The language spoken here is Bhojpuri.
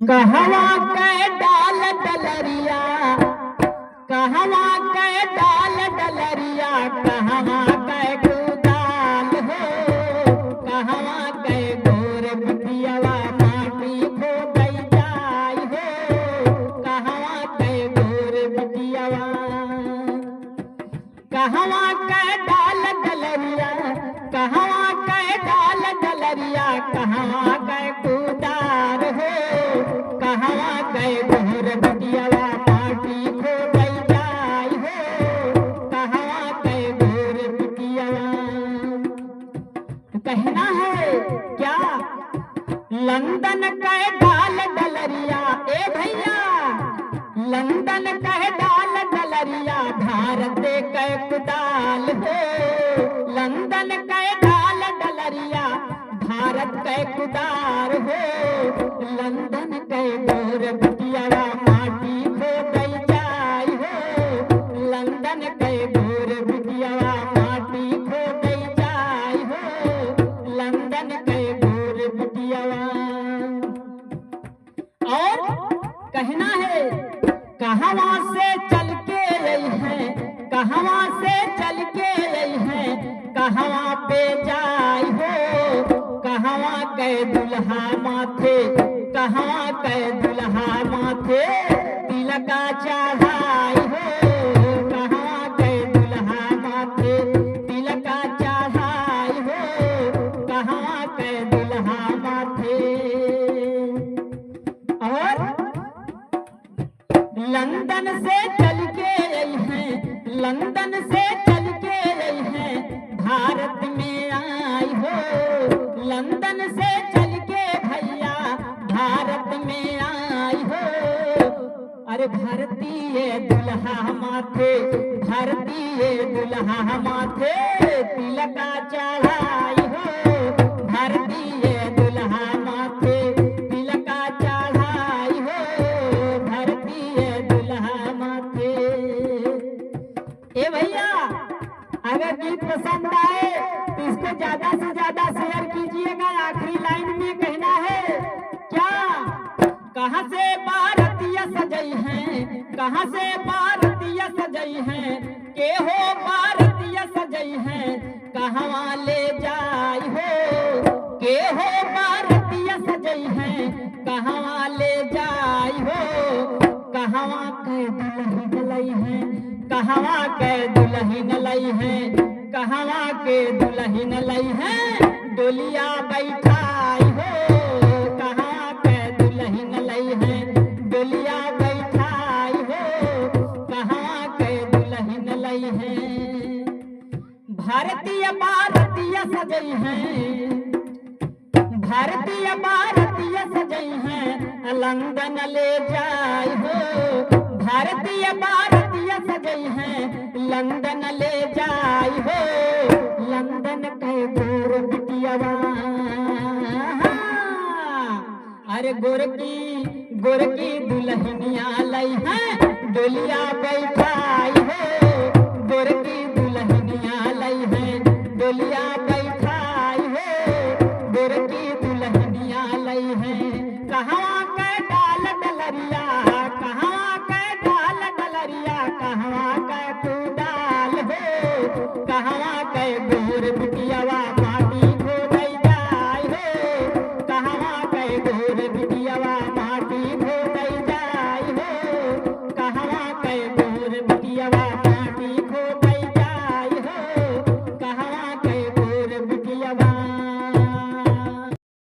कहवा के डाल डलरिया, कहवा के डाल डलरिया, कहवा के कुदाल हो, कहवा के गोर बिटियावा माटी खो गई जाय हो, कहवा के गोर बिटियावा। कहवा के डाल डलरिया, कहवा के डाल डलरिया, कहवा के कुदार हो, कहवा गए गोर बिटियावा माटी खो गई जाय हो, कहवा गए गोर बिटियावा। कहना है क्या लंदन के डाल डलरिया, ए भैया लंदन के डाल डलरिया, भारत के कुदाल हो, लंदन के डाल डलरिया, भारत के कुदार हो, लंदन के गोर बिटियावा माटी खो गई जाय हो, लंदन के गोर बिटियावा माटी खो गई जाय हो, लंदन के गोर बिटियावा। और कहना है कहवा से चल के आई है, कहवा से चल के आई है, कहवा पे जाय हो, कहवा के दुल्हा माथे, कहवा के दुल्हा माथे तिलका चढ़ाई हो, कहवा के दुल्हा माथे तिलका चढ़ाई हो, कहवा के दुल्हा माथे। और लंदन से चल के आई है, लंदन से चल के आई है, भारत में आई हो, लंदन से चल के भैया भारत में आई हो। अरे भारतीय दुल्हा माथे, भारतीय दुल्हा माथे तिलका चढ़ाई हो, भारतीय दुल्हा माथे तिलका चढ़ाई हो, भारतीय दुल्हा माथे। ए भैया अगर गीत पसंद आए तो इसको ज्यादा से ज्यादा शेयर कीजिएगा। आखिरी लाइन में कहना है क्या, कहाँ से भारतीय सजई हैं, कहाँ से भारतीय सजई हैं, के हो भारतीय सजई हैं, कहवा ले जाय हो, के हो भारतीय सजई हैं, कहवा ले जाय हो, कहवा के दुल्हन लई हैं, कहवा के दुल्हन लई हैं, कहवा के दुल्हन लई हैं, डोलिया बैठाई हो, कहवा के दुल्हन लई हैं, डोलिया बैठाई हो, कहवा के दुल्हन लई हैं। भारतीय भारतीय सजई हैं, भारतीय भारतीय सजई हैं, लंदन ले जाय हो, भारतीय भारतीय सजई हैं, लंदन ले जाय हो, लंदन के गोर बिटियावा। अरे गोरकी दुल्हनिया लई हैं, डोलिया बैठाई हो, गोरकी दुल्हनिया लई हैं, डोलिया